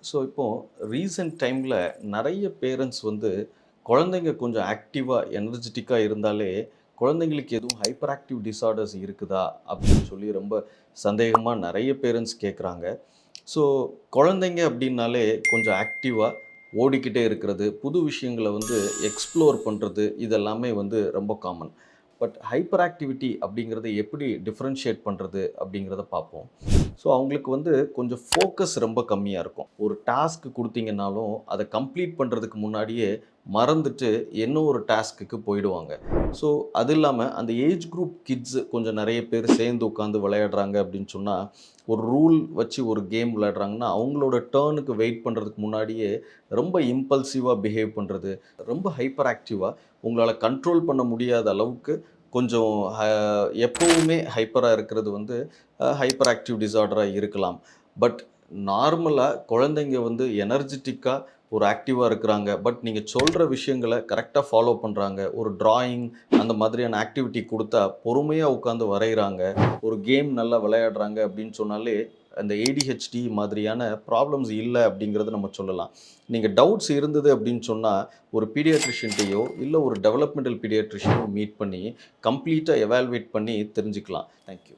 So இப்போது recent டைமில் நிறைய பேரண்ட்ஸ் வந்து குழந்தைங்க கொஞ்சம் ஆக்டிவாக எனர்ஜெட்டிக்காக இருந்தாலே குழந்தைங்களுக்கு எதுவும் ஹைப்பர் ஆக்டிவ் டிஸார்டர்ஸ் இருக்குதா அப்படின்னு சொல்லி ரொம்ப சந்தேகமாக நிறைய பேரண்ட்ஸ் கேட்குறாங்க. ஸோ குழந்தைங்க அப்படின்னாலே கொஞ்சம் ஆக்டிவாக ஓடிக்கிட்டே இருக்கிறது, புது விஷயங்களை வந்து எக்ஸ்ப்ளோர் பண்ணுறது, இதெல்லாமே வந்து ரொம்ப காமன். பட் ஹைப்பர் ஆக்டிவிட்டி அப்படிங்கிறத எப்படி டிஃப்ரென்ஷியேட் பண்ணுறது அப்படிங்கிறத பார்ப்போம். ஸோ அவங்களுக்கு வந்து கொஞ்சம் ஃபோக்கஸ் ரொம்ப கம்மியாக இருக்கும். ஒரு டாஸ்க் கொடுத்தீங்கன்னாலும் அதை கம்ப்ளீட் பண்ணுறதுக்கு முன்னாடியே மறந்துட்டு இன்னும் ஒரு டாஸ்க்குக்கு போயிடுவாங்க. ஸோ அது இல்லாமல் அந்த ஏஜ் குரூப் கிட்ஸு கொஞ்சம் நிறைய பேர் சேர்ந்து உட்காந்து விளையாடுறாங்க அப்படின்னு சொன்னால், ஒரு ரூல் வச்சு ஒரு கேம் விளையாடுறாங்கன்னா அவங்களோட டேர்னுக்கு வெயிட் பண்ணுறதுக்கு முன்னாடியே ரொம்ப இம்பல்சிவாக பிஹேவ் பண்ணுறது, ரொம்ப ஹைப்பர் ஆக்டிவாக உங்களால் கண்ட்ரோல் பண்ண முடியாத அளவுக்கு கொஞ்சம் எப்போவுமே ஹைப்பராக இருக்கிறது வந்து ஹைப்பர் ஆக்டிவ் டிஸார்டராக இருக்கலாம். பட் நார்மலாக குழந்தைங்க வந்து எனர்ஜெட்டிக்காக ஒரு ஆக்டிவாக இருக்கிறாங்க. பட் நீங்கள் சொல்கிற விஷயங்களை கரெக்டாக ஃபாலோ பண்ணுறாங்க. ஒரு டிராயிங் அந்த மாதிரியான ஆக்டிவிட்டி கொடுத்தா பொறுமையாக உட்காந்து வரைகிறாங்க. ஒரு கேம் நல்லா விளையாடுறாங்க அப்படின்னு சொன்னாலே அந்த ஏடிஹெச்டி மாதிரியான ப்ராப்ளம்ஸ் இல்லை அப்படிங்கிறத நம்ம சொல்லலாம். நீங்கள் டவுட்ஸ் இருந்தது அப்படின்னு சொன்னால் ஒரு பீடியாட்ரிஷியன்ட்டையோ இல்லை ஒரு டெவலப்மெண்டல் பீடியாட்ரிஷியனோ மீட் பண்ணி கம்ப்ளீட்டாக எவால்வேட் பண்ணி தெரிஞ்சுக்கலாம். தேங்க்யூ.